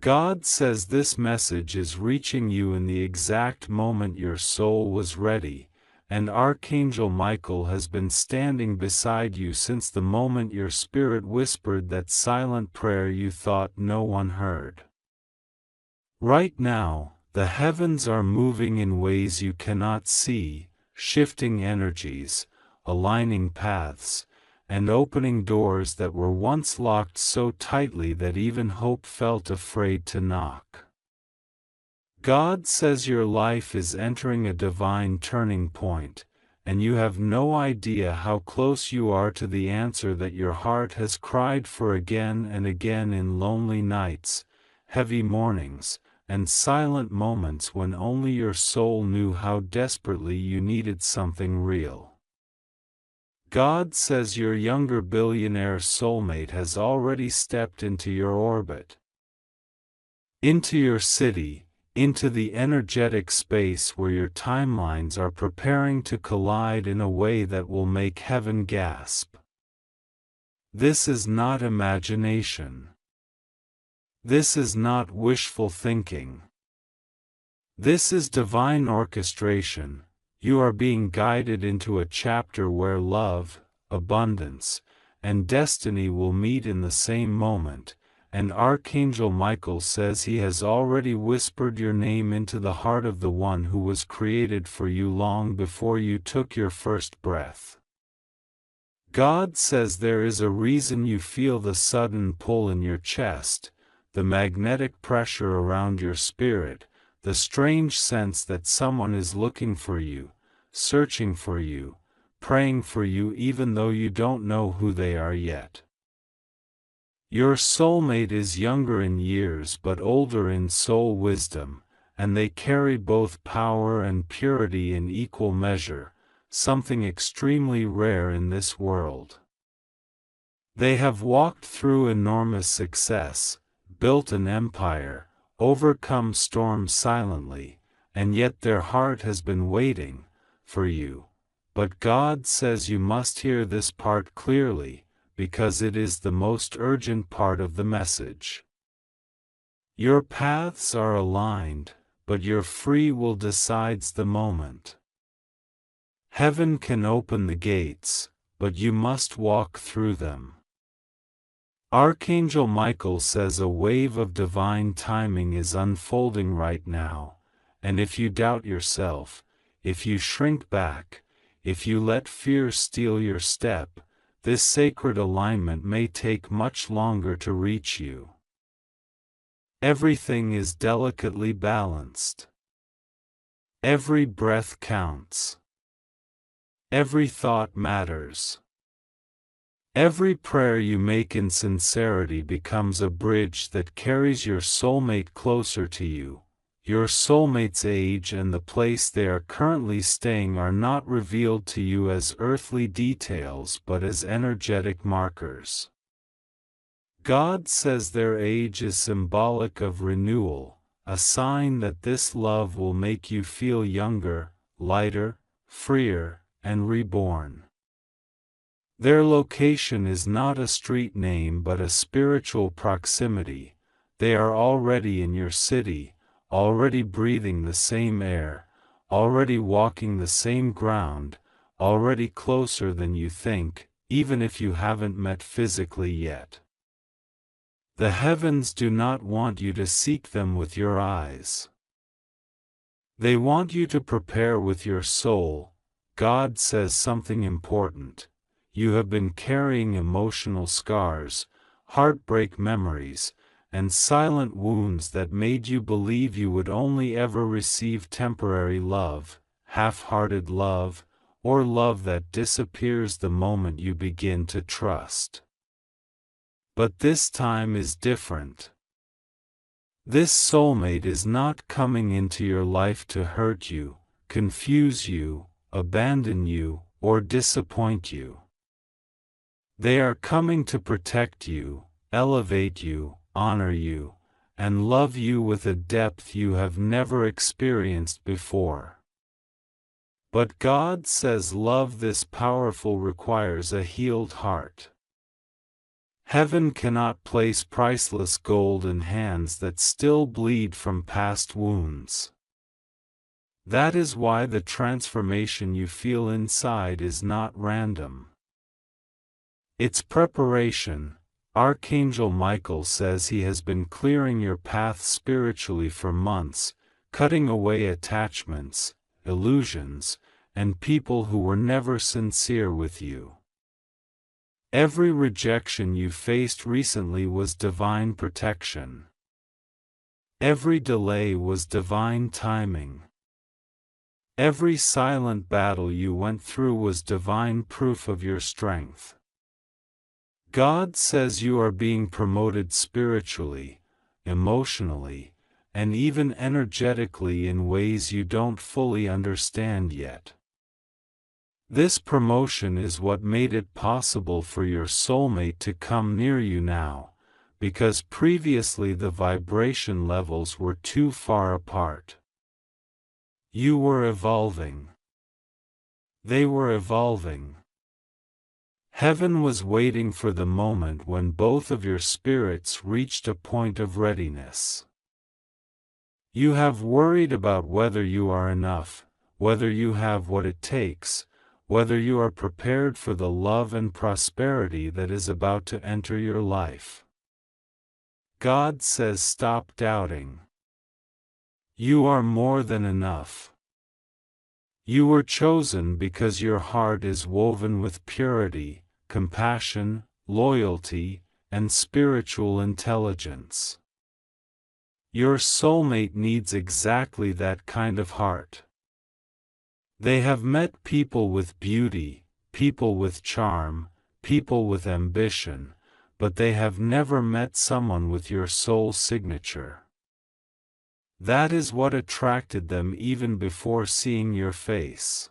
God says this message is reaching you in the exact moment your soul was ready, and Archangel Michael has been standing beside you since the moment your spirit whispered that silent prayer you thought no one heard. Right now, the heavens are moving in ways you cannot see, shifting energies, aligning paths, and opening doors that were once locked so tightly that even hope felt afraid to knock. God says your life is entering a divine turning point, and you have no idea how close you are to the answer that your heart has cried for again and again in lonely nights, heavy mornings, and silent moments when only your soul knew how desperately you needed something real. God says your younger billionaire soulmate has already stepped into your orbit, into your city, into the energetic space where your timelines are preparing to collide in a way that will make heaven gasp. This is not imagination. This is not wishful thinking. This is divine orchestration. You are being guided into a chapter where love, abundance, and destiny will meet in the same moment, and Archangel Michael says he has already whispered your name into the heart of the one who was created for you long before you took your first breath. God says there is a reason you feel the sudden pull in your chest, the magnetic pressure around your spirit, the strange sense that someone is looking for you, searching for you, praying for you even though you don't know who they are yet. Your soulmate is younger in years but older in soul wisdom, and they carry both power and purity in equal measure, something extremely rare in this world. They have walked through enormous success, built an empire, overcome storms silently, and yet their heart has been waiting for you. But God says you must hear this part clearly, because it is the most urgent part of the message. Your paths are aligned, but your free will decides the moment. Heaven can open the gates, but you must walk through them. Archangel Michael says a wave of divine timing is unfolding right now, and if you doubt yourself, if you shrink back, if you let fear steal your step, this sacred alignment may take much longer to reach you. Everything is delicately balanced. Every breath counts. Every thought matters. Every prayer you make in sincerity becomes a bridge that carries your soulmate closer to you. Your soulmate's age and the place they are currently staying are not revealed to you as earthly details but as energetic markers. God says their age is symbolic of renewal, a sign that this love will make you feel younger, lighter, freer, and reborn. Their location is not a street name but a spiritual proximity. They are already in your city, already breathing the same air, already walking the same ground, already closer than you think, even if you haven't met physically yet. The heavens do not want you to seek them with your eyes. They want you to prepare with your soul. God says something important. You have been carrying emotional scars, heartbreak memories, and silent wounds that made you believe you would only ever receive temporary love, half-hearted love, or love that disappears the moment you begin to trust. But this time is different. This soulmate is not coming into your life to hurt you, confuse you, abandon you, or disappoint you. They are coming to protect you, elevate you, honor you, and love you with a depth you have never experienced before. But God says love this powerful requires a healed heart. Heaven cannot place priceless gold in hands that still bleed from past wounds. That is why the transformation you feel inside is not random. It's preparation. Archangel Michael says he has been clearing your path spiritually for months, cutting away attachments, illusions, and people who were never sincere with you. Every rejection you faced recently was divine protection. Every delay was divine timing. Every silent battle you went through was divine proof of your strength. God says you are being promoted spiritually, emotionally, and even energetically in ways you don't fully understand yet. This promotion is what made it possible for your soulmate to come near you now, because previously the vibration levels were too far apart. You were evolving. They were evolving. Heaven was waiting for the moment when both of your spirits reached a point of readiness. You have worried about whether you are enough, whether you have what it takes, whether you are prepared for the love and prosperity that is about to enter your life. God says stop doubting. You are more than enough. You were chosen because your heart is woven with purity, compassion, loyalty, and spiritual intelligence. Your soulmate needs exactly that kind of heart. They have met people with beauty, people with charm, people with ambition, but they have never met someone with your soul signature. That is what attracted them even before seeing your face.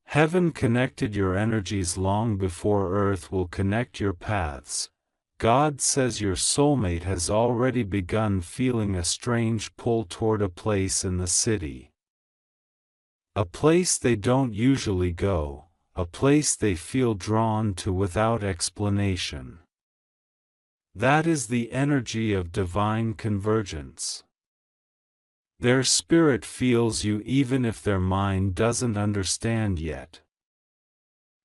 Heaven connected your energies long before Earth will connect your paths. God says your soulmate has already begun feeling a strange pull toward a place in the city. A place they don't usually go, a place they feel drawn to without explanation. That is the energy of divine convergence. Their spirit feels you even if their mind doesn't understand yet.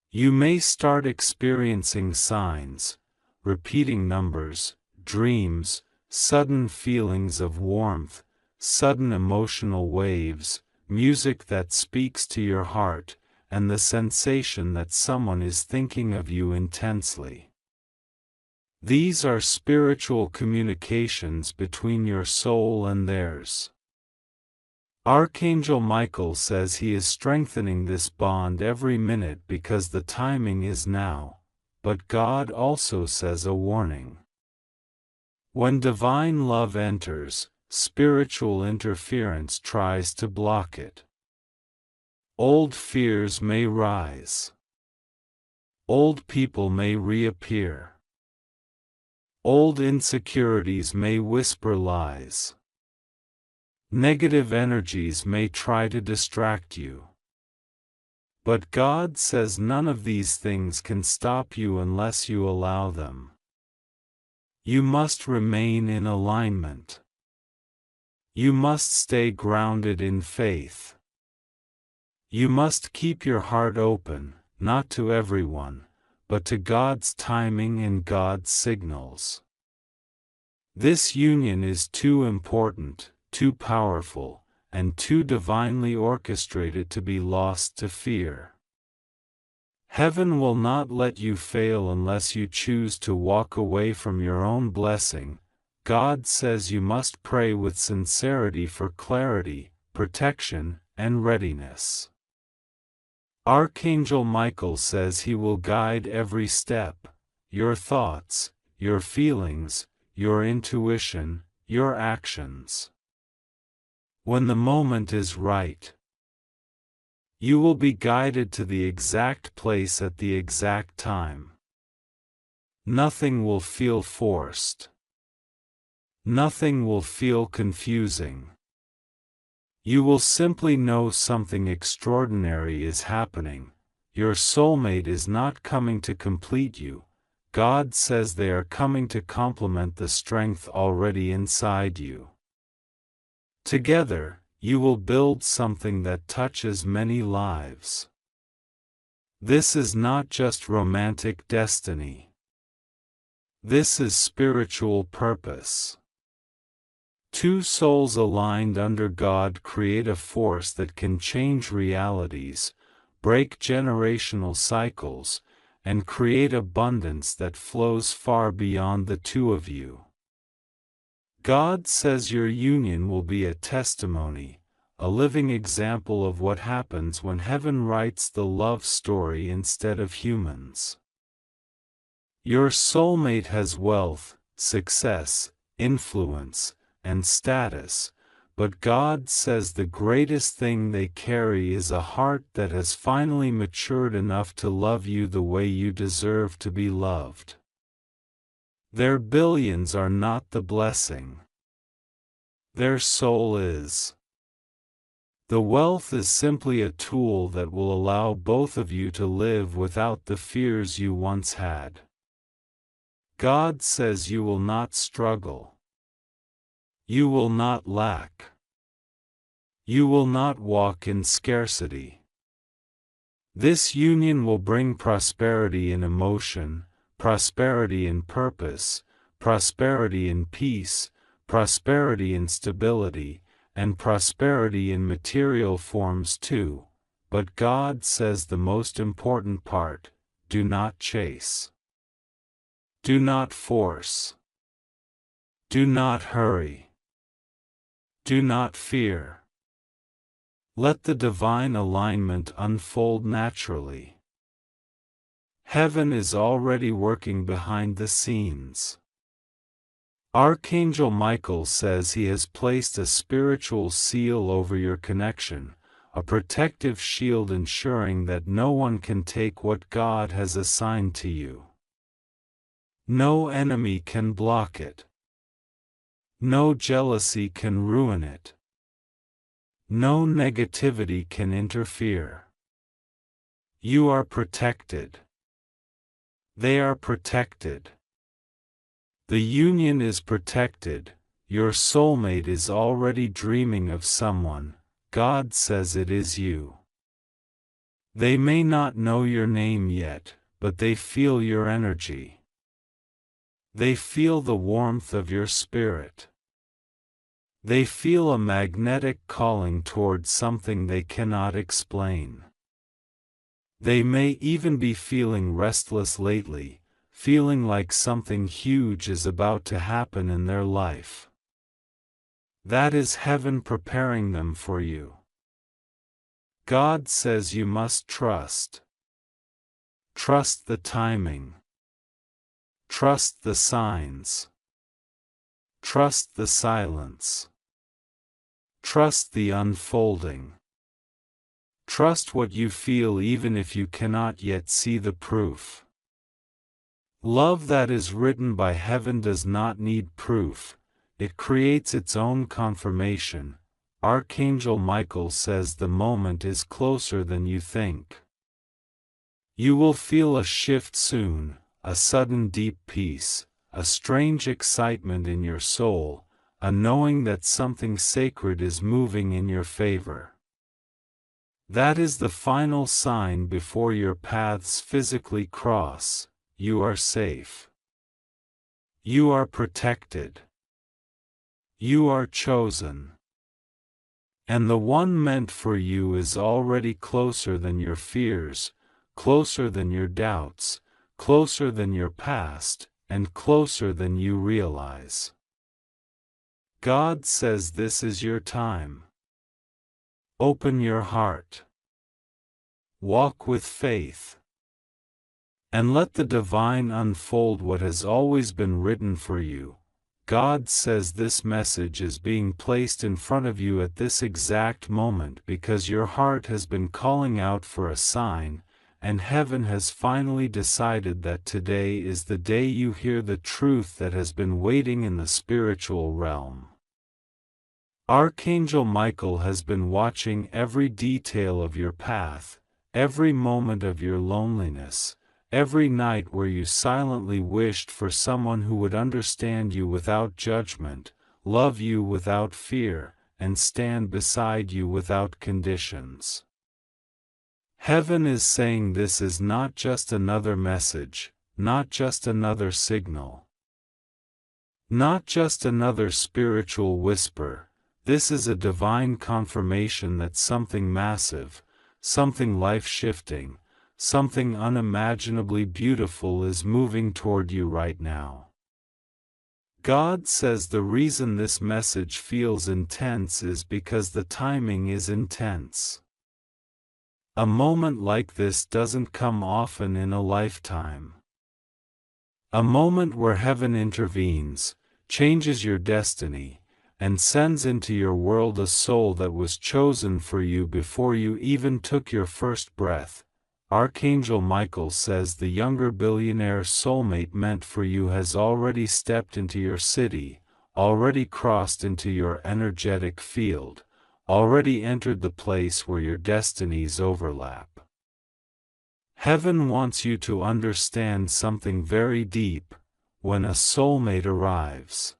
You may start experiencing signs, repeating numbers, dreams, sudden feelings of warmth, sudden emotional waves, music that speaks to your heart, and the sensation that someone is thinking of you intensely. These are spiritual communications between your soul and theirs. Archangel Michael says he is strengthening this bond every minute because the timing is now, but God also says a warning. When divine love enters, spiritual interference tries to block it. Old fears may rise. Old people may reappear. Old insecurities may whisper lies. Negative energies may try to distract you. But God says none of these things can stop you unless you allow them. You must remain in alignment. You must stay grounded in faith. You must keep your heart open, not to everyone, but to God's timing and God's signals. This union is too important, too powerful, and too divinely orchestrated to be lost to fear. Heaven will not let you fail unless you choose to walk away from your own blessing. God says you must pray with sincerity for clarity, protection, and readiness. Archangel Michael says he will guide every step, your thoughts, your feelings, your intuition, your actions. When the moment is right, you will be guided to the exact place at the exact time. Nothing will feel forced. Nothing will feel confusing. You will simply know something extraordinary is happening. Your soulmate is not coming to complete you. God says they are coming to complement the strength already inside you. Together, you will build something that touches many lives. This is not just romantic destiny. This is spiritual purpose. Two souls aligned under God create a force that can change realities, break generational cycles, and create abundance that flows far beyond the two of you. God says your union will be a testimony, a living example of what happens when heaven writes the love story instead of humans. Your soulmate has wealth, success, influence, and status, but God says the greatest thing they carry is a heart that has finally matured enough to love you the way you deserve to be loved. Their billions are not the blessing. Their soul is. The wealth is simply a tool that will allow both of you to live without the fears you once had. God says you will not struggle. You will not lack. You will not walk in scarcity. This union will bring prosperity in emotion, prosperity in purpose, prosperity in peace, prosperity in stability, and prosperity in material forms too. But God says the most important part: do not chase. Do not force. Do not hurry. Do not fear. Let the divine alignment unfold naturally. Heaven is already working behind the scenes. Archangel Michael says he has placed a spiritual seal over your connection, a protective shield ensuring that no one can take what God has assigned to you. No enemy can block it. No jealousy can ruin it. No negativity can interfere. You are protected. They are protected. The union is protected. Your soulmate is already dreaming of someone. God says it is you. They may not know your name yet, but they feel your energy. They feel the warmth of your spirit. They feel a magnetic calling towards something they cannot explain. They may even be feeling restless lately, feeling like something huge is about to happen in their life. That is heaven preparing them for you. God says you must trust. Trust the timing. Trust the signs. Trust the silence. Trust the unfolding. Trust what you feel even if you cannot yet see the proof. Love that is written by heaven does not need proof, it creates its own confirmation. Archangel Michael says the moment is closer than you think. You will feel a shift soon, a sudden deep peace, a strange excitement in your soul, a knowing that something sacred is moving in your favor. That is the final sign before your paths physically cross. You are safe. You are protected. You are chosen. And the one meant for you is already closer than your fears, closer than your doubts, closer than your past, and closer than you realize. God says this is your time. Open your heart. Walk with faith. And let the divine unfold what has always been written for you. God says this message is being placed in front of you at this exact moment because your heart has been calling out for a sign, and heaven has finally decided that today is the day you hear the truth that has been waiting in the spiritual realm. Archangel Michael has been watching every detail of your path, every moment of your loneliness, every night where you silently wished for someone who would understand you without judgment, love you without fear, and stand beside you without conditions. Heaven is saying this is not just another message, not just another signal, not just another spiritual whisper. This is a divine confirmation that something massive, something life-shifting, something unimaginably beautiful is moving toward you right now. God says the reason this message feels intense is because the timing is intense. A moment like this doesn't come often in a lifetime. A moment where heaven intervenes, changes your destiny, and sends into your world a soul that was chosen for you before you even took your first breath. Archangel Michael says the younger billionaire soulmate meant for you has already stepped into your city, already crossed into your energetic field, already entered the place where your destinies overlap. Heaven wants you to understand something very deep. When a soulmate arrives,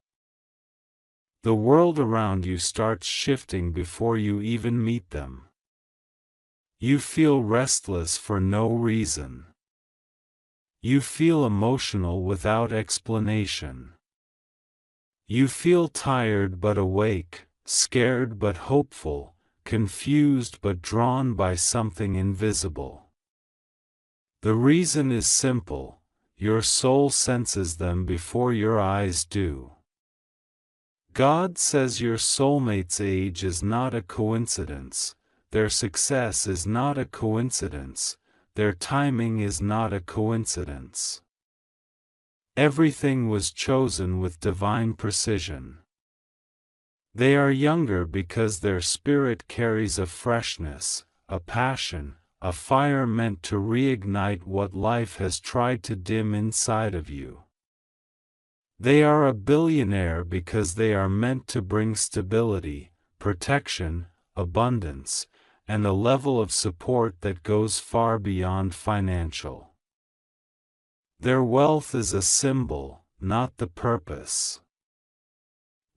the world around you starts shifting before you even meet them. You feel restless for no reason. You feel emotional without explanation. You feel tired but awake, scared but hopeful, confused but drawn by something invisible. The reason is simple: your soul senses them before your eyes do. God says your soulmate's age is not a coincidence, their success is not a coincidence, their timing is not a coincidence. Everything was chosen with divine precision. They are younger because their spirit carries a freshness, a passion, a fire meant to reignite what life has tried to dim inside of you. They are a billionaire because they are meant to bring stability, protection, abundance, and a level of support that goes far beyond financial. Their wealth is a symbol, not the purpose.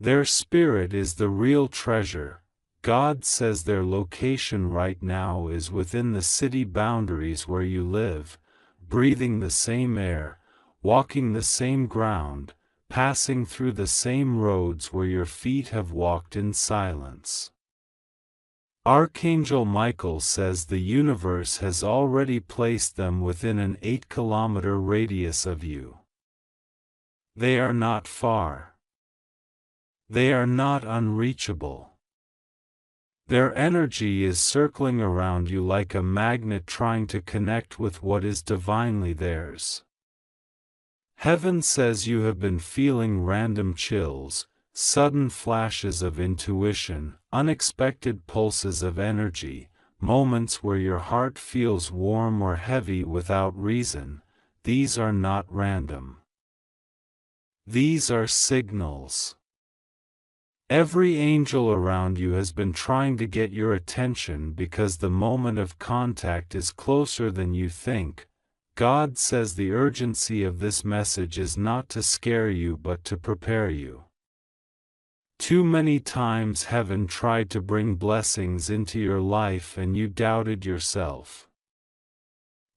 Their spirit is the real treasure. God says their location right now is within the city boundaries where you live, breathing the same air, walking the same ground, passing through the same roads where your feet have walked in silence. Archangel Michael says the universe has already placed them within an 8-kilometer radius of you. They are not far. They are not unreachable. Their energy is circling around you like a magnet trying to connect with what is divinely theirs. Heaven says you have been feeling random chills, sudden flashes of intuition, unexpected pulses of energy, moments where your heart feels warm or heavy without reason. These are not random. These are signals. Every angel around you has been trying to get your attention because the moment of contact is closer than you think. God says the urgency of this message is not to scare you but to prepare you. Too many times heaven tried to bring blessings into your life and you doubted yourself.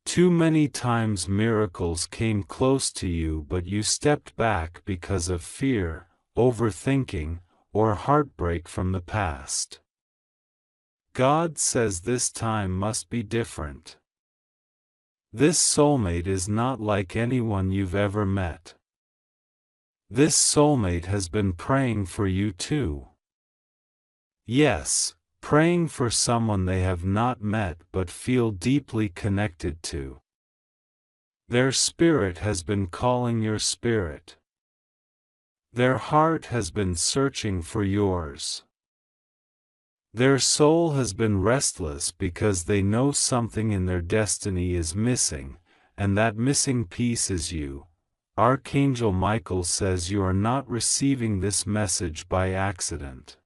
Too many times miracles came close to you but you stepped back because of fear, overthinking, or heartbreak from the past. God says this time must be different. This soulmate is not like anyone you've ever met. This soulmate has been praying for you too. Yes, praying for someone they have not met but feel deeply connected to. Their spirit has been calling your spirit. Their heart has been searching for yours. Their soul has been restless because they know something in their destiny is missing, and that missing piece is you. Archangel Michael says you are not receiving this message by accident.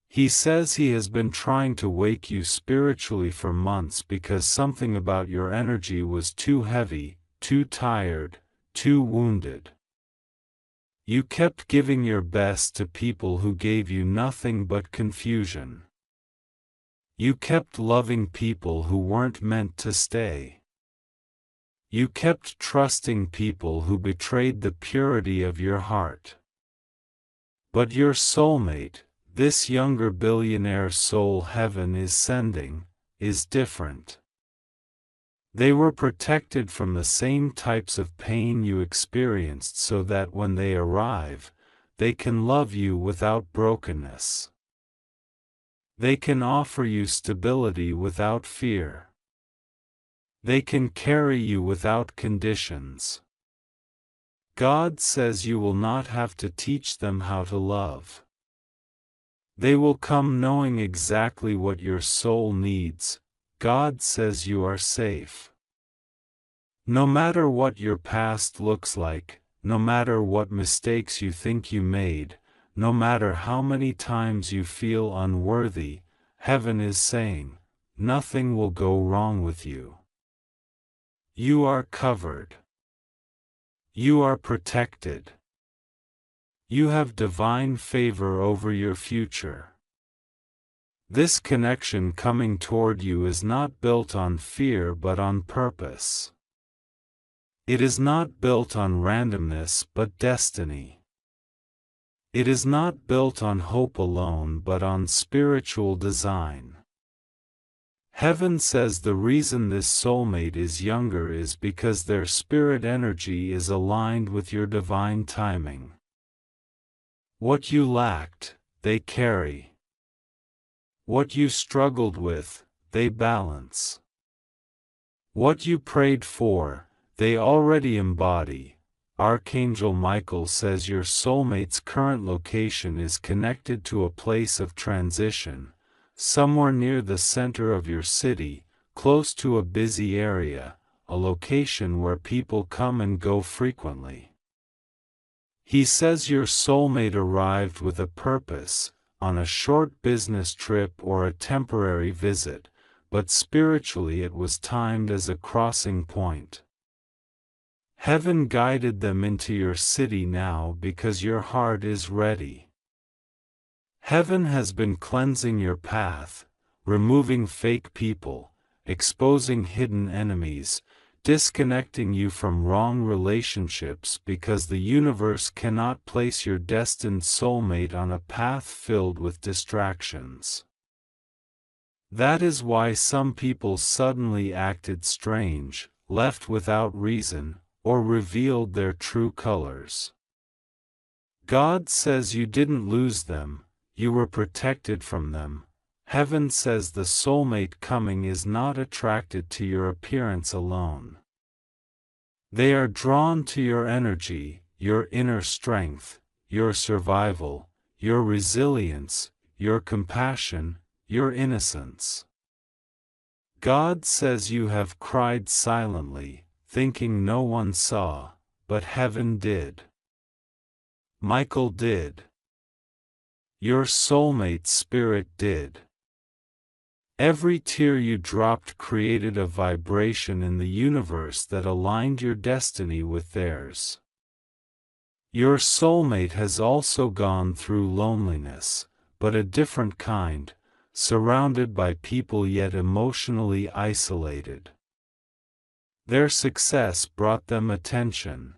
He says he has been trying to wake you spiritually for months because something about your energy was too heavy, too tired, too wounded. You kept giving your best to people who gave you nothing but confusion. You kept loving people who weren't meant to stay. You kept trusting people who betrayed the purity of your heart. But your soulmate, this younger billionaire soul heaven is sending, is different. They were protected from the same types of pain you experienced so that when they arrive, they can love you without brokenness. They can offer you stability without fear. They can carry you without conditions. God says you will not have to teach them how to love. They will come knowing exactly what your soul needs. God says you are safe. No matter what your past looks like, no matter what mistakes you think you made, no matter how many times you feel unworthy, heaven is saying, nothing will go wrong with you. You are covered. You are protected. You have divine favor over your future. This connection coming toward you is not built on fear but on purpose. It is not built on randomness but destiny. It is not built on hope alone but on spiritual design. Heaven says the reason this soulmate is younger is because their spirit energy is aligned with your divine timing. What you lacked, they carry. What you struggled with, they balance. What you prayed for, they already embody. Archangel Michael says your soulmate's current location is connected to a place of transition, somewhere near the center of your city, close to a busy area, a location where people come and go frequently. He says your soulmate arrived with a purpose, on a short business trip or a temporary visit, but spiritually it was timed as a crossing point. Heaven guided them into your city now because your heart is ready. Heaven has been cleansing your path, removing fake people, exposing hidden enemies, disconnecting you from wrong relationships because the universe cannot place your destined soulmate on a path filled with distractions. That is why some people suddenly acted strange, left without reason, or revealed their true colors. God says you didn't lose them, you were protected from them. Heaven says the soulmate coming is not attracted to your appearance alone. They are drawn to your energy, your inner strength, your survival, your resilience, your compassion, your innocence. God says you have cried silently, thinking no one saw, but heaven did. Michael did. Your soulmate's spirit did. Every tear you dropped created a vibration in the universe that aligned your destiny with theirs. Your soulmate has also gone through loneliness, but a different kind, surrounded by people yet emotionally isolated. Their success brought them attention,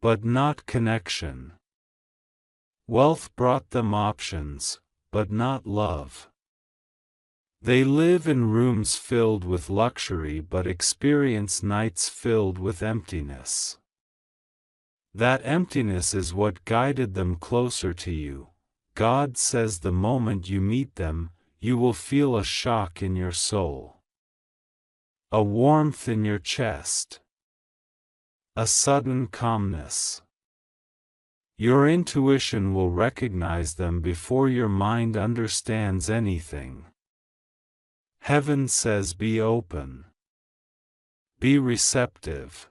but not connection. Wealth brought them options, but not love. They live in rooms filled with luxury but experience nights filled with emptiness. That emptiness is what guided them closer to you. God says the moment you meet them, you will feel a shock in your soul, a warmth in your chest, a sudden calmness. Your intuition will recognize them before your mind understands anything. Heaven says be open. Be receptive.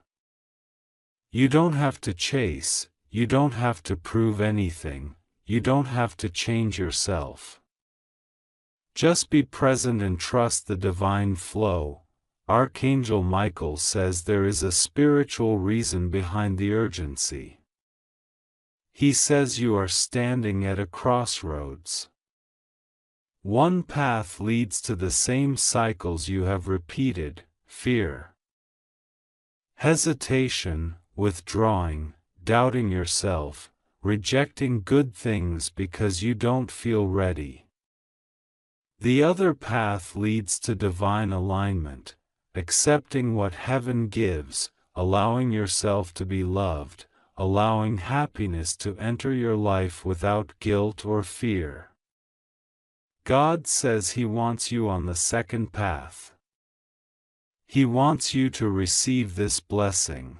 You don't have to chase, you don't have to prove anything, you don't have to change yourself. Just be present and trust the divine flow. Archangel Michael says there is a spiritual reason behind the urgency. He says you are standing at a crossroads. One path leads to the same cycles you have repeated: fear, hesitation, withdrawing, doubting yourself, rejecting good things because you don't feel ready. The other path leads to divine alignment, accepting what heaven gives, allowing yourself to be loved, allowing happiness to enter your life without guilt or fear. God says He wants you on the second path. He wants you to receive this blessing.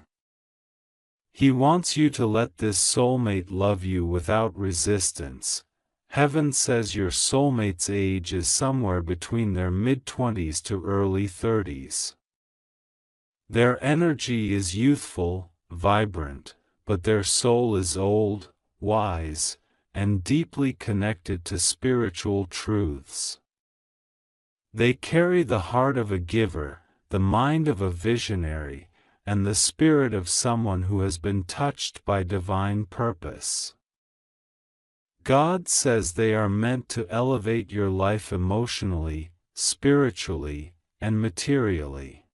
He wants you to let this soulmate love you without resistance. Heaven says your soulmate's age is somewhere between their mid-20s to early 30s. Their energy is youthful, vibrant, but their soul is old, wise, and deeply connected to spiritual truths. They carry the heart of a giver, the mind of a visionary, and the spirit of someone who has been touched by divine purpose. God says they are meant to elevate your life emotionally, spiritually, and materially.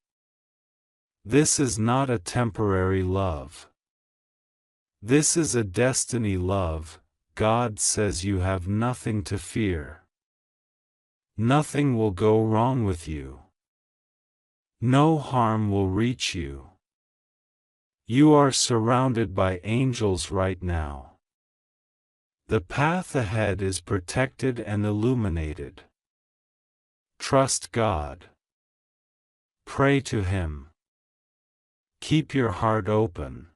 This is not a temporary love. This is a destiny love. God says you have nothing to fear. Nothing will go wrong with you. No harm will reach you. You are surrounded by angels right now. The path ahead is protected and illuminated. Trust God. Pray to Him. Keep your heart open.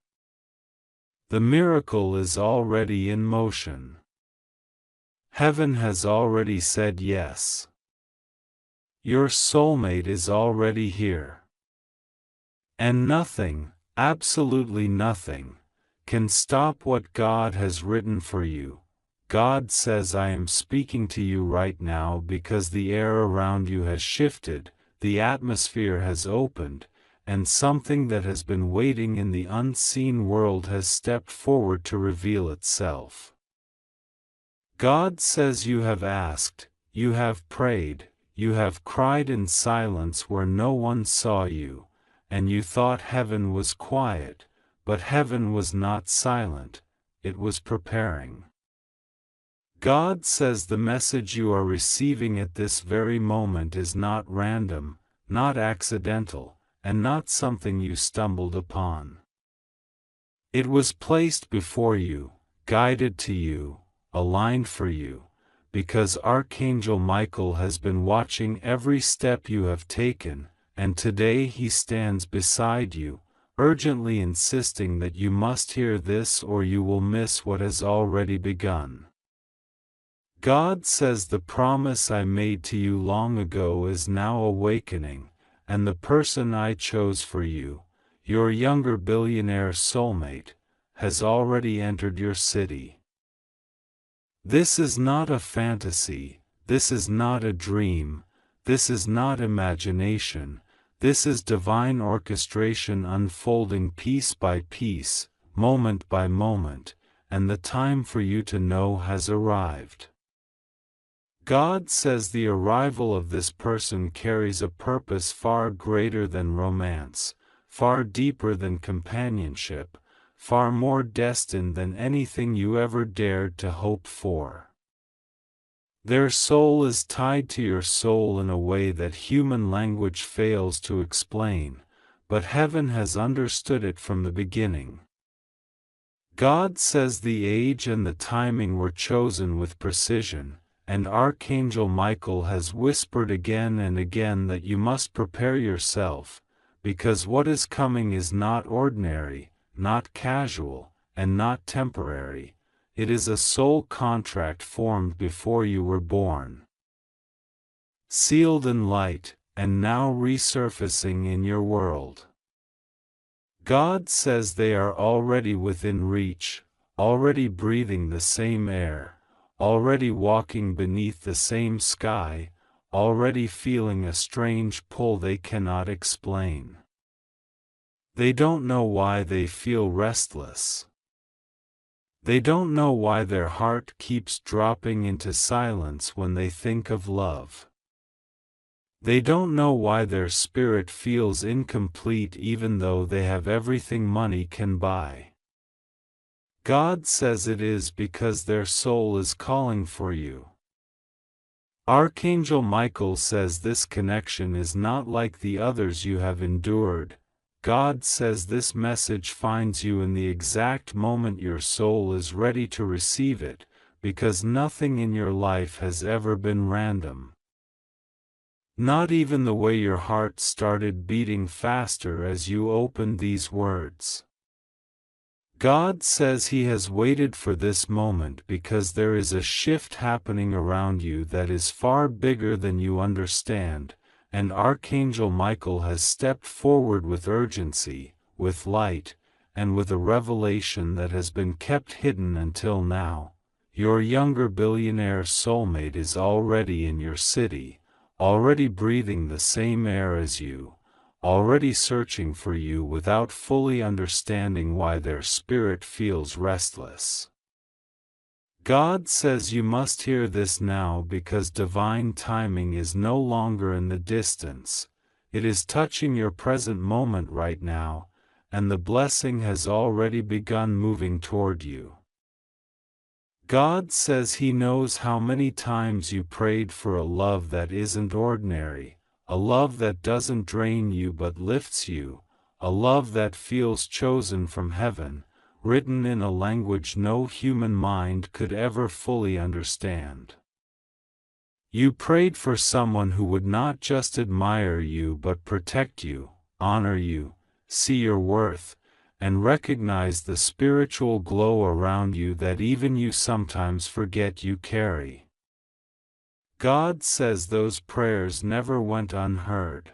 The miracle is already in motion. Heaven has already said yes. Your soulmate is already here. And nothing, absolutely nothing, can stop what God has written for you. God says I am speaking to you right now because the air around you has shifted, the atmosphere has opened, and something that has been waiting in the unseen world has stepped forward to reveal itself. God says you have asked, you have prayed, you have cried in silence where no one saw you, and you thought heaven was quiet, but heaven was not silent, it was preparing. God says the message you are receiving at this very moment is not random, not accidental, and not something you stumbled upon. It was placed before you, guided to you, aligned for you, because Archangel Michael has been watching every step you have taken, and today he stands beside you, urgently insisting that you must hear this or you will miss what has already begun. God says the promise I made to you long ago is now awakening, and the person I chose for you, your younger billionaire soulmate, has already entered your city. This is not a fantasy, this is not a dream, this is not imagination, this is divine orchestration unfolding piece by piece, moment by moment, and the time for you to know has arrived. God says the arrival of this person carries a purpose far greater than romance, far deeper than companionship, far more destined than anything you ever dared to hope for. Their soul is tied to your soul in a way that human language fails to explain, but heaven has understood it from the beginning. God says the age and the timing were chosen with precision, and Archangel Michael has whispered again and again that you must prepare yourself, because what is coming is not ordinary, not casual, and not temporary. It is a soul contract formed before you were born. Sealed in light, and now resurfacing in your world. God says they are already within reach, already breathing the same air, already walking beneath the same sky, already feeling a strange pull they cannot explain. They don't know why they feel restless. They don't know why their heart keeps dropping into silence when they think of love. They don't know why their spirit feels incomplete even though they have everything money can buy. God says it is because their soul is calling for you. Archangel Michael says this connection is not like the others you have endured. God says this message finds you in the exact moment your soul is ready to receive it, because nothing in your life has ever been random. Not even the way your heart started beating faster as you opened these words. God says He has waited for this moment because there is a shift happening around you that is far bigger than you understand, and Archangel Michael has stepped forward with urgency, with light, and with a revelation that has been kept hidden until now. Your younger billionaire soulmate is already in your city, already breathing the same air as you, already searching for you without fully understanding why their spirit feels restless. God says you must hear this now because divine timing is no longer in the distance, it is touching your present moment right now, and the blessing has already begun moving toward you. God says He knows how many times you prayed for a love that isn't ordinary, a love that doesn't drain you but lifts you, a love that feels chosen from heaven, written in a language no human mind could ever fully understand. You prayed for someone who would not just admire you but protect you, honor you, see your worth, and recognize the spiritual glow around you that even you sometimes forget you carry. God says those prayers never went unheard.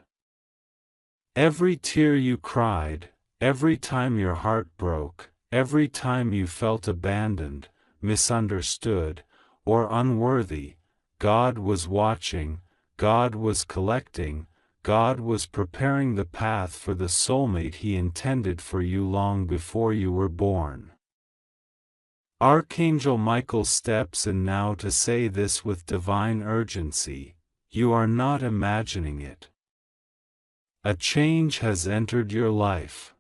Every tear you cried, every time your heart broke, every time you felt abandoned, misunderstood, or unworthy, God was watching, God was collecting, God was preparing the path for the soulmate He intended for you long before you were born. Archangel Michael steps in now to say this with divine urgency: you are not imagining it. A change has entered your life.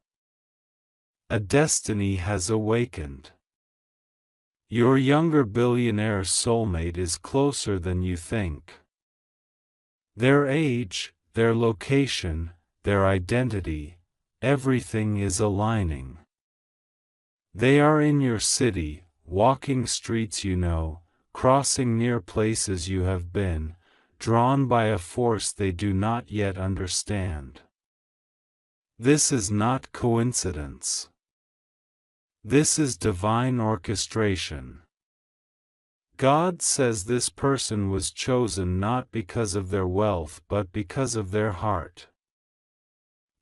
A destiny has awakened. Your younger billionaire soulmate is closer than you think. Their age, their location, their identity, everything is aligning. They are in your city, walking streets you know, crossing near places you have been, drawn by a force they do not yet understand. This is not coincidence. This is divine orchestration. God says this person was chosen not because of their wealth but because of their heart.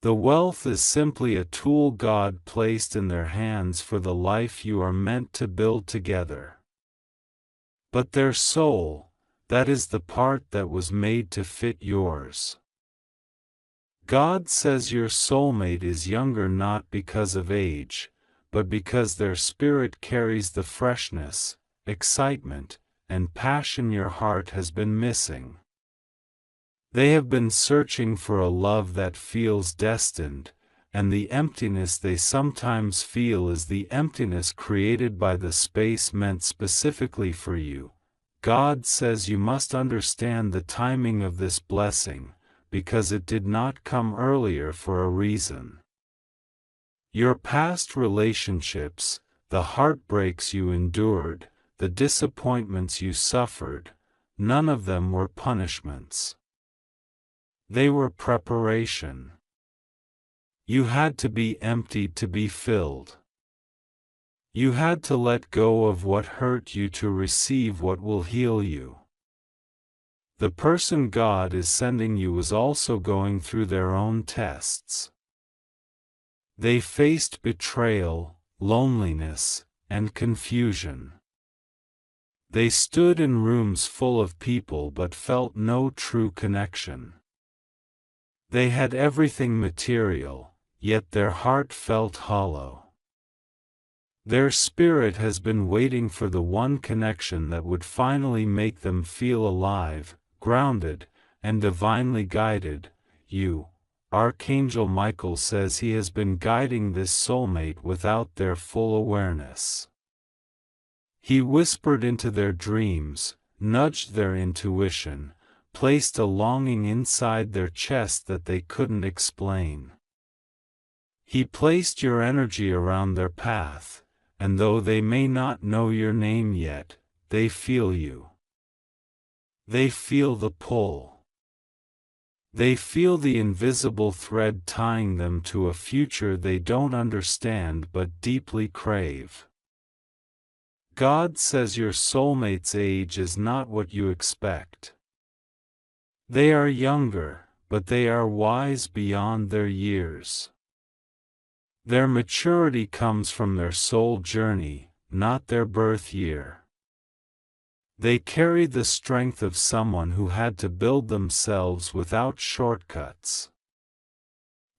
The wealth is simply a tool God placed in their hands for the life you are meant to build together. But their soul, that is the part that was made to fit yours. God says your soulmate is younger not because of age, but because their spirit carries the freshness, excitement, and passion your heart has been missing. They have been searching for a love that feels destined, and the emptiness they sometimes feel is the emptiness created by the space meant specifically for you. God says you must understand the timing of this blessing, because it did not come earlier for a reason. Your past relationships, the heartbreaks you endured, the disappointments you suffered, none of them were punishments. They were preparation. You had to be emptied to be filled. You had to let go of what hurt you to receive what will heal you. The person God is sending you is also going through their own tests. They faced betrayal, loneliness, and confusion. They stood in rooms full of people but felt no true connection. They had everything material, yet their heart felt hollow. Their spirit has been waiting for the one connection that would finally make them feel alive, grounded, and divinely guided. Archangel Michael says he has been guiding this soulmate without their full awareness. He whispered into their dreams, nudged their intuition, placed a longing inside their chest that they couldn't explain. He placed your energy around their path, and though they may not know your name yet, they feel you. They feel the pull. They feel the invisible thread tying them to a future they don't understand but deeply crave. God says your soulmate's age is not what you expect. They are younger, but they are wise beyond their years. Their maturity comes from their soul journey, not their birth year. They carry the strength of someone who had to build themselves without shortcuts.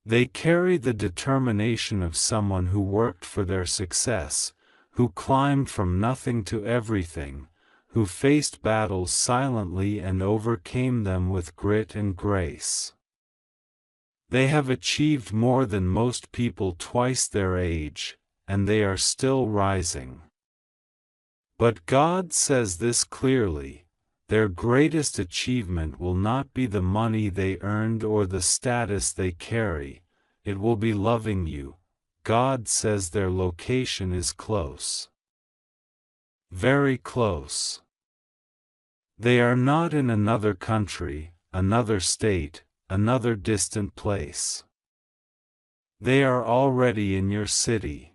They carry the determination of someone who worked for their success, who climbed from nothing to everything, who faced battles silently and overcame them with grit and grace. They have achieved more than most people twice their age, and they are still rising. But God says this clearly: their greatest achievement will not be the money they earned or the status they carry, it will be loving you. God says their location is close. Very close. They are not in another country, another state, another distant place. They are already in your city.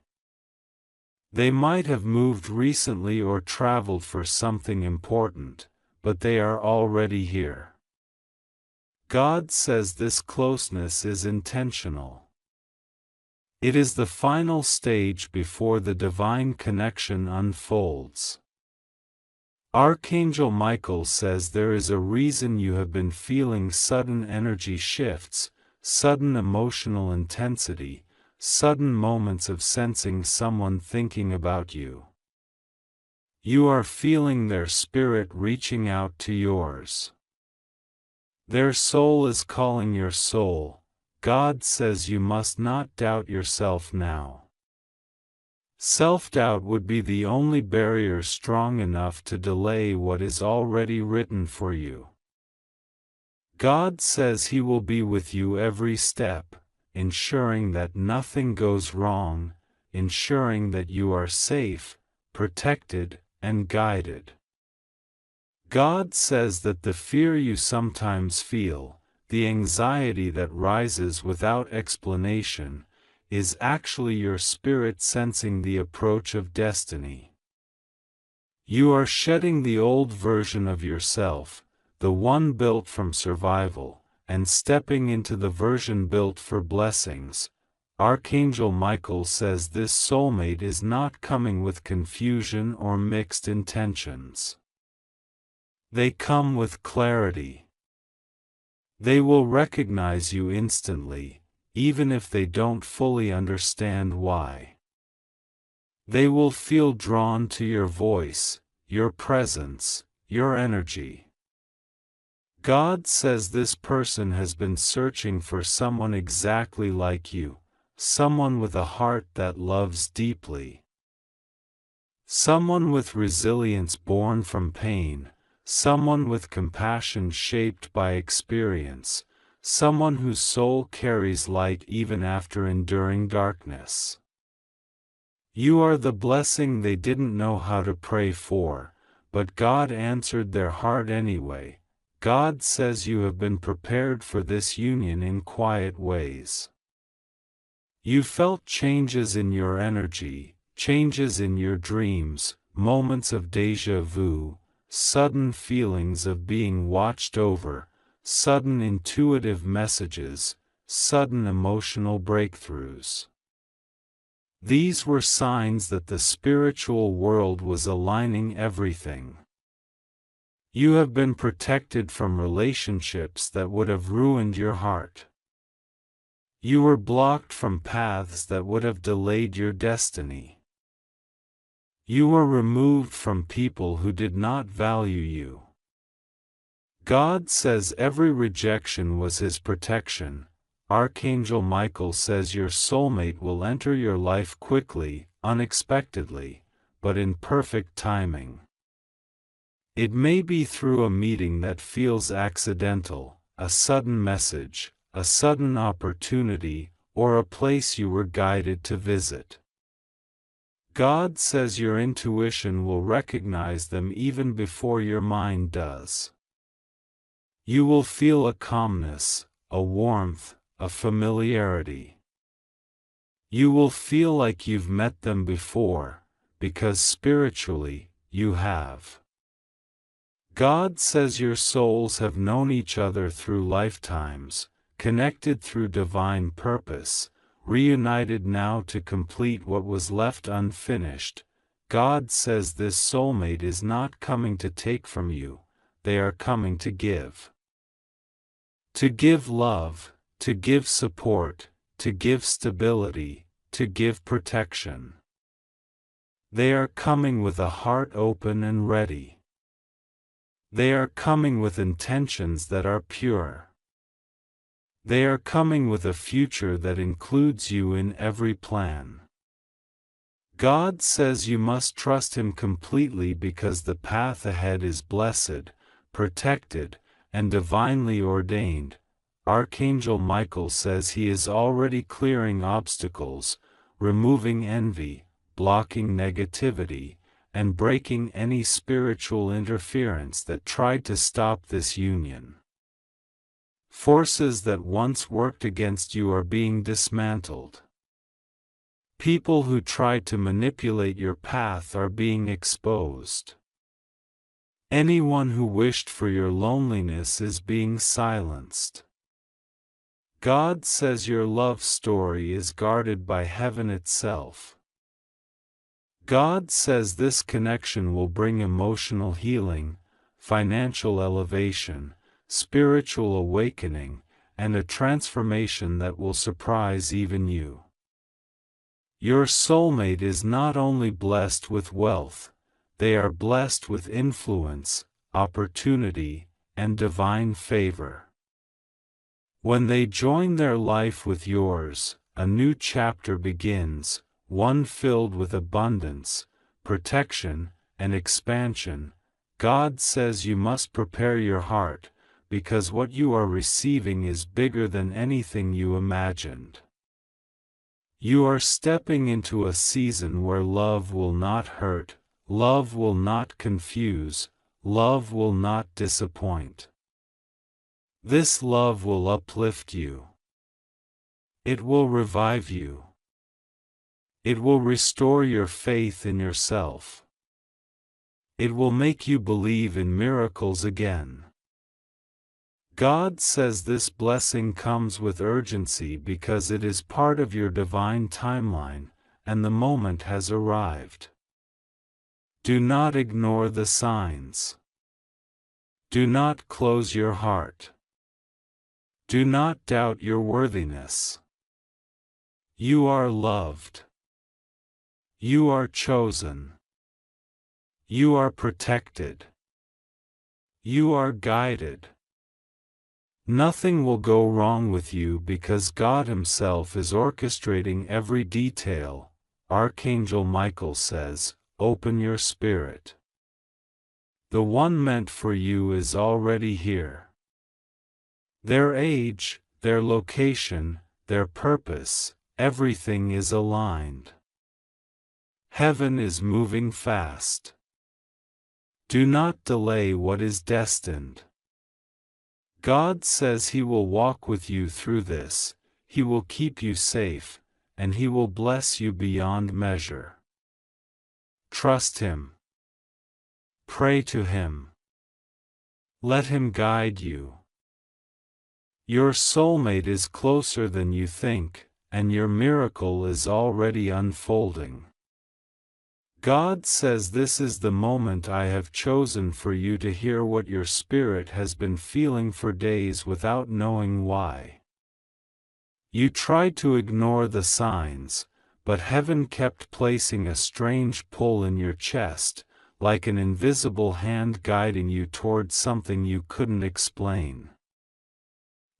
They might have moved recently or traveled for something important, but they are already here. God says this closeness is intentional. It is the final stage before the divine connection unfolds. Archangel Michael says there is a reason you have been feeling sudden energy shifts, sudden emotional intensity, sudden moments of sensing someone thinking about you. You are feeling their spirit reaching out to yours. Their soul is calling your soul. God says you must not doubt yourself now. Self-doubt would be the only barrier strong enough to delay what is already written for you. God says He will be with you every step, ensuring that nothing goes wrong, ensuring that you are safe, protected, and guided. God says that the fear you sometimes feel, the anxiety that rises without explanation, is actually your spirit sensing the approach of destiny. You are shedding the old version of yourself, the one built from survival, and stepping into the version built for blessings. Archangel Michael says this soulmate is not coming with confusion or mixed intentions. They come with clarity. They will recognize you instantly, even if they don't fully understand why. They will feel drawn to your voice, your presence, your energy. God says this person has been searching for someone exactly like you, someone with a heart that loves deeply. Someone with resilience born from pain, someone with compassion shaped by experience, someone whose soul carries light even after enduring darkness. You are the blessing they didn't know how to pray for, but God answered their heart anyway. God says you have been prepared for this union in quiet ways. You felt changes in your energy, changes in your dreams, moments of déjà vu, sudden feelings of being watched over, sudden intuitive messages, sudden emotional breakthroughs. These were signs that the spiritual world was aligning everything. You have been protected from relationships that would have ruined your heart. You were blocked from paths that would have delayed your destiny. You were removed from people who did not value you. God says every rejection was His protection. Archangel Michael says your soulmate will enter your life quickly, unexpectedly, but in perfect timing. It may be through a meeting that feels accidental, a sudden message, a sudden opportunity, or a place you were guided to visit. God says your intuition will recognize them even before your mind does. You will feel a calmness, a warmth, a familiarity. You will feel like you've met them before, because spiritually, you have. God says your souls have known each other through lifetimes, connected through divine purpose, reunited now to complete what was left unfinished. God says this soulmate is not coming to take from you, they are coming to give. To give love, to give support, to give stability, to give protection. They are coming with a heart open and ready. They are coming with intentions that are pure. They are coming with a future that includes you in every plan. God says you must trust Him completely because the path ahead is blessed, protected, and divinely ordained. Archangel Michael says he is already clearing obstacles, removing envy, blocking negativity, and breaking any spiritual interference that tried to stop this union. Forces that once worked against you are being dismantled. People who tried to manipulate your path are being exposed. Anyone who wished for your loneliness is being silenced. God says your love story is guarded by heaven itself. God says this connection will bring emotional healing, financial elevation, spiritual awakening, and a transformation that will surprise even you. Your soulmate is not only blessed with wealth, they are blessed with influence, opportunity, and divine favor. When they join their life with yours, a new chapter begins, one filled with abundance, protection, and expansion. God says you must prepare your heart, because what you are receiving is bigger than anything you imagined. You are stepping into a season where love will not hurt, love will not confuse, love will not disappoint. This love will uplift you. It will revive you. It will restore your faith in yourself. It will make you believe in miracles again. God says this blessing comes with urgency because it is part of your divine timeline, and the moment has arrived. Do not ignore the signs. Do not close your heart. Do not doubt your worthiness. You are loved. You are chosen. You are protected. You are guided. Nothing will go wrong with you because God Himself is orchestrating every detail. Archangel Michael says, "Open your spirit. The one meant for you is already here." Their age, their location, their purpose, everything is aligned. Heaven is moving fast. Do not delay what is destined. God says He will walk with you through this, He will keep you safe, and He will bless you beyond measure. Trust Him. Pray to Him. Let Him guide you. Your soulmate is closer than you think, and your miracle is already unfolding. God says this is the moment I have chosen for you to hear what your spirit has been feeling for days without knowing why. You tried to ignore the signs, but heaven kept placing a strange pull in your chest, like an invisible hand guiding you toward something you couldn't explain.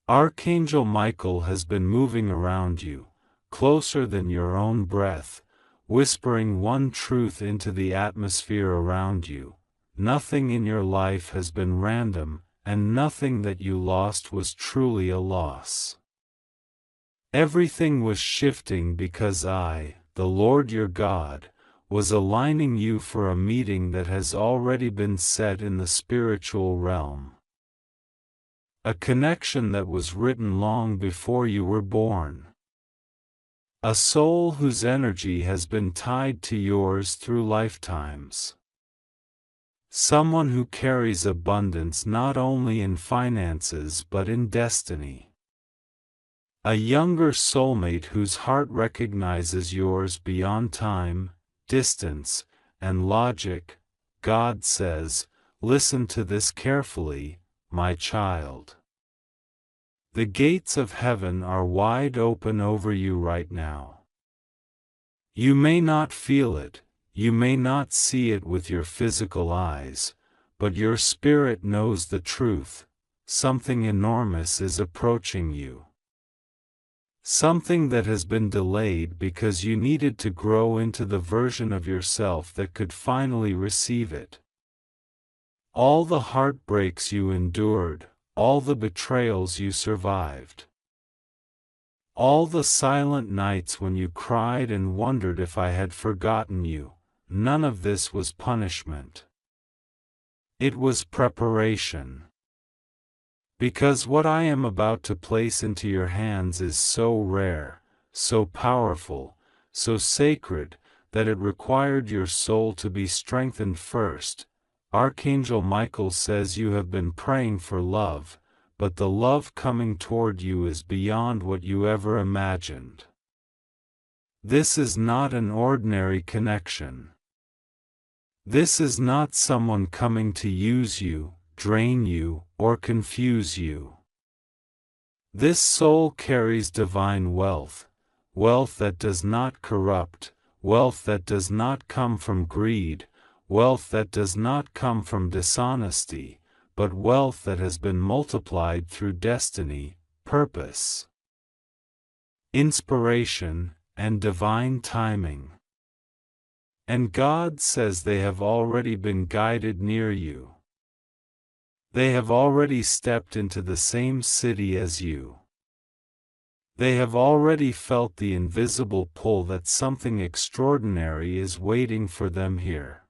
Archangel Michael has been moving around you, closer than your own breath, whispering one truth into the atmosphere around you: nothing in your life has been random, and nothing that you lost was truly a loss. Everything was shifting because I, the Lord your God, was aligning you for a meeting that has already been set in the spiritual realm. A connection that was written long before you were born. A soul whose energy has been tied to yours through lifetimes. Someone who carries abundance not only in finances but in destiny. A younger soulmate whose heart recognizes yours beyond time, distance, and logic. God says, listen to this carefully, my child. The gates of heaven are wide open over you right now. You may not feel it, you may not see it with your physical eyes, but your spirit knows the truth. Something enormous is approaching you. Something that has been delayed because you needed to grow into the version of yourself that could finally receive it. All the heartbreaks you endured, all the betrayals you survived. All the silent nights when you cried and wondered if I had forgotten you, none of this was punishment. It was preparation. Because what I am about to place into your hands is so rare, so powerful, so sacred, that it required your soul to be strengthened first. Archangel Michael says you have been praying for love, but the love coming toward you is beyond what you ever imagined. This is not an ordinary connection. This is not someone coming to use you, drain you, or confuse you. This soul carries divine wealth, wealth that does not corrupt, wealth that does not come from greed, wealth that does not come from dishonesty, but wealth that has been multiplied through destiny, purpose, inspiration, and divine timing. And God says they have already been guided near you. They have already stepped into the same city as you. They have already felt the invisible pull that something extraordinary is waiting for them here.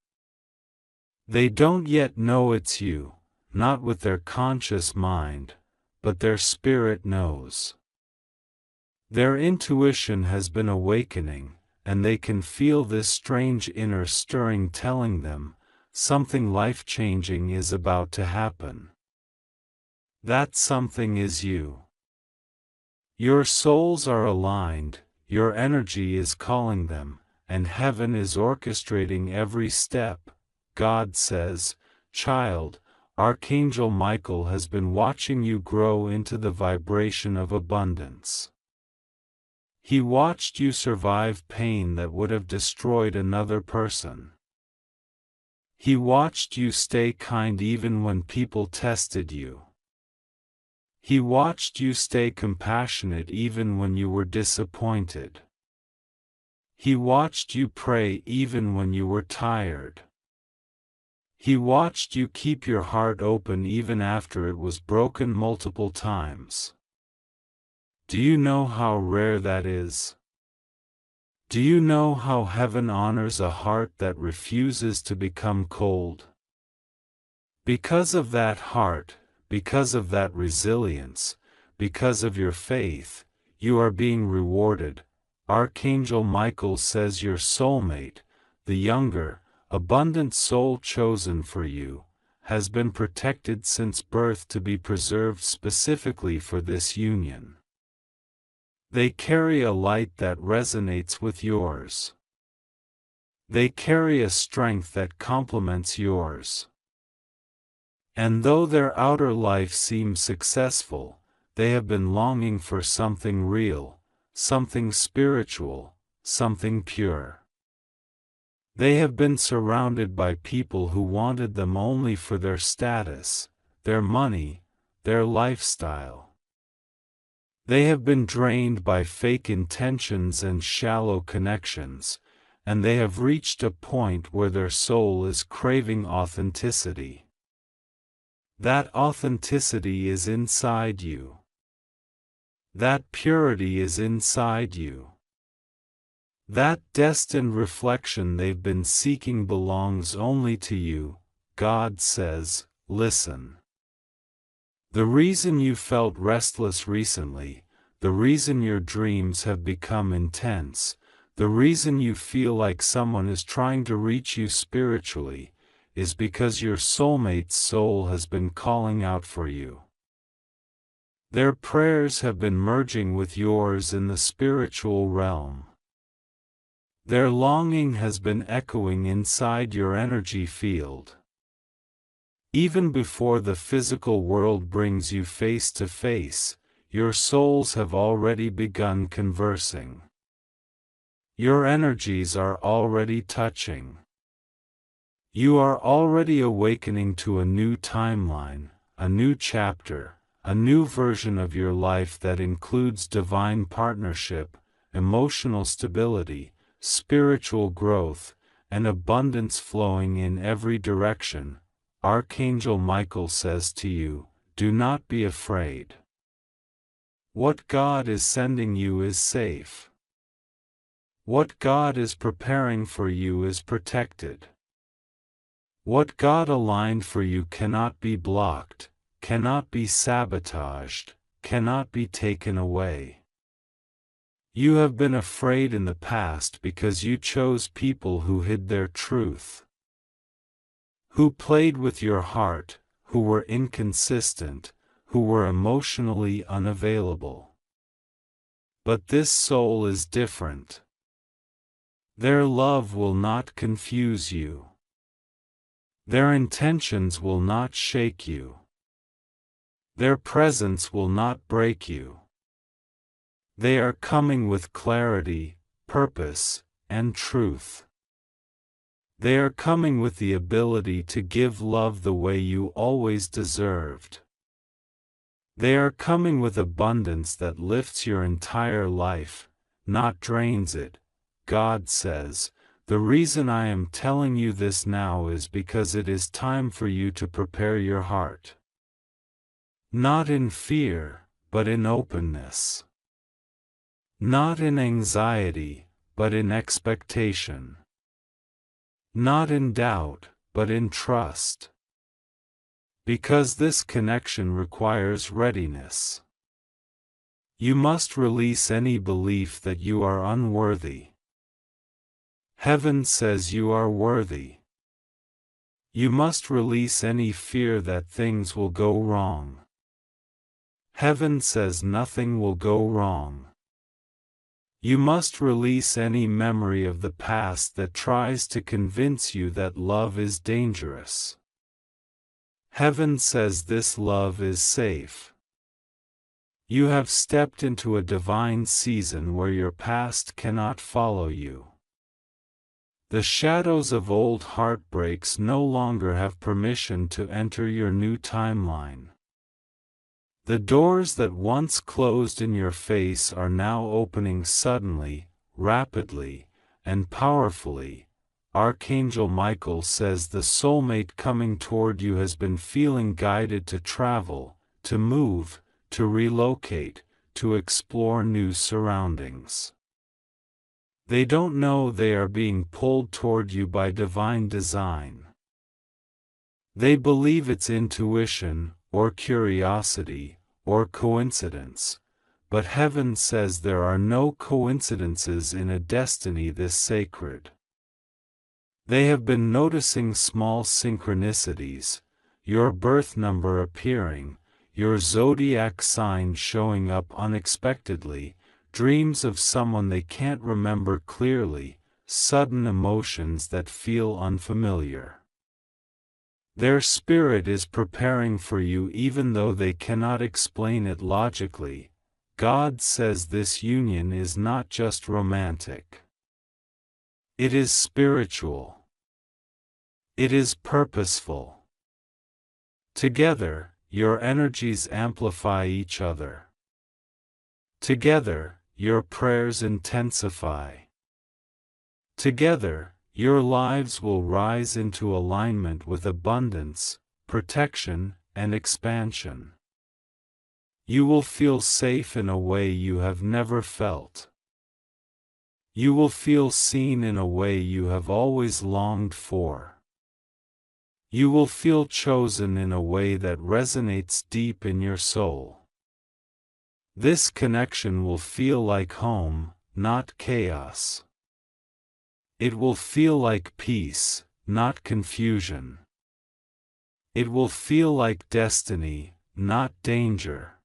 They don't yet know it's you, not with their conscious mind, but their spirit knows. Their intuition has been awakening, and they can feel this strange inner stirring telling them, something life-changing is about to happen. That something is you. Your souls are aligned, your energy is calling them, and heaven is orchestrating every step. God says, child, Archangel Michael has been watching you grow into the vibration of abundance. He watched you survive pain that would have destroyed another person. He watched you stay kind even when people tested you. He watched you stay compassionate even when you were disappointed. He watched you pray even when you were tired. He watched you keep your heart open even after it was broken multiple times. Do you know how rare that is? Do you know how heaven honors a heart that refuses to become cold? Because of that heart, because of that resilience, because of your faith, you are being rewarded. Archangel Michael says your soulmate, the younger, abundant soul chosen for you, has been protected since birth to be preserved specifically for this union. They carry a light that resonates with yours. They carry a strength that complements yours. And though their outer life seems successful, they have been longing for something real, something spiritual, something pure. They have been surrounded by people who wanted them only for their status, their money, their lifestyle. They have been drained by fake intentions and shallow connections, and they have reached a point where their soul is craving authenticity. That authenticity is inside you. That purity is inside you. That destined reflection they've been seeking belongs only to you. God says, listen. The reason you felt restless recently, the reason your dreams have become intense, the reason you feel like someone is trying to reach you spiritually, is because your soulmate's soul has been calling out for you. Their prayers have been merging with yours in the spiritual realm. Their longing has been echoing inside your energy field. Even before the physical world brings you face to face, your souls have already begun conversing. Your energies are already touching. You are already awakening to a new timeline, a new chapter, a new version of your life that includes divine partnership, emotional stability, spiritual growth, and abundance flowing in every direction. Archangel Michael says to you, do not be afraid. What God is sending you is safe. What God is preparing for you is protected. What God aligned for you cannot be blocked, cannot be sabotaged, cannot be taken away. You have been afraid in the past because you chose people who hid their truth, who played with your heart, who were inconsistent, who were emotionally unavailable. But this soul is different. Their love will not confuse you. Their intentions will not shake you. Their presence will not break you. They are coming with clarity, purpose, and truth. They are coming with the ability to give love the way you always deserved. They are coming with abundance that lifts your entire life, not drains it. God says, the reason I am telling you this now is because it is time for you to prepare your heart. Not in fear, but in openness. Not in anxiety, but in expectation. Not in doubt, but in trust. Because this connection requires readiness. You must release any belief that you are unworthy. Heaven says you are worthy. You must release any fear that things will go wrong. Heaven says nothing will go wrong. You must release any memory of the past that tries to convince you that love is dangerous. Heaven says this love is safe. You have stepped into a divine season where your past cannot follow you. The shadows of old heartbreaks no longer have permission to enter your new timeline. The doors that once closed in your face are now opening suddenly, rapidly, and powerfully. Archangel Michael says the soulmate coming toward you has been feeling guided to travel, to move, to relocate, to explore new surroundings. They don't know they are being pulled toward you by divine design. They believe it's intuition, or curiosity, or coincidence, but heaven says there are no coincidences in a destiny this sacred. They have been noticing small synchronicities, your birth number appearing, your zodiac sign showing up unexpectedly, dreams of someone they can't remember clearly, sudden emotions that feel unfamiliar. Their spirit is preparing for you even though they cannot explain it logically. God says this union is not just romantic. It is spiritual. It is purposeful. Together, your energies amplify each other. Together, your prayers intensify. Together, your lives will rise into alignment with abundance, protection, and expansion. You will feel safe in a way you have never felt. You will feel seen in a way you have always longed for. You will feel chosen in a way that resonates deep in your soul. This connection will feel like home, not chaos. It will feel like peace, not confusion. It will feel like destiny, not danger.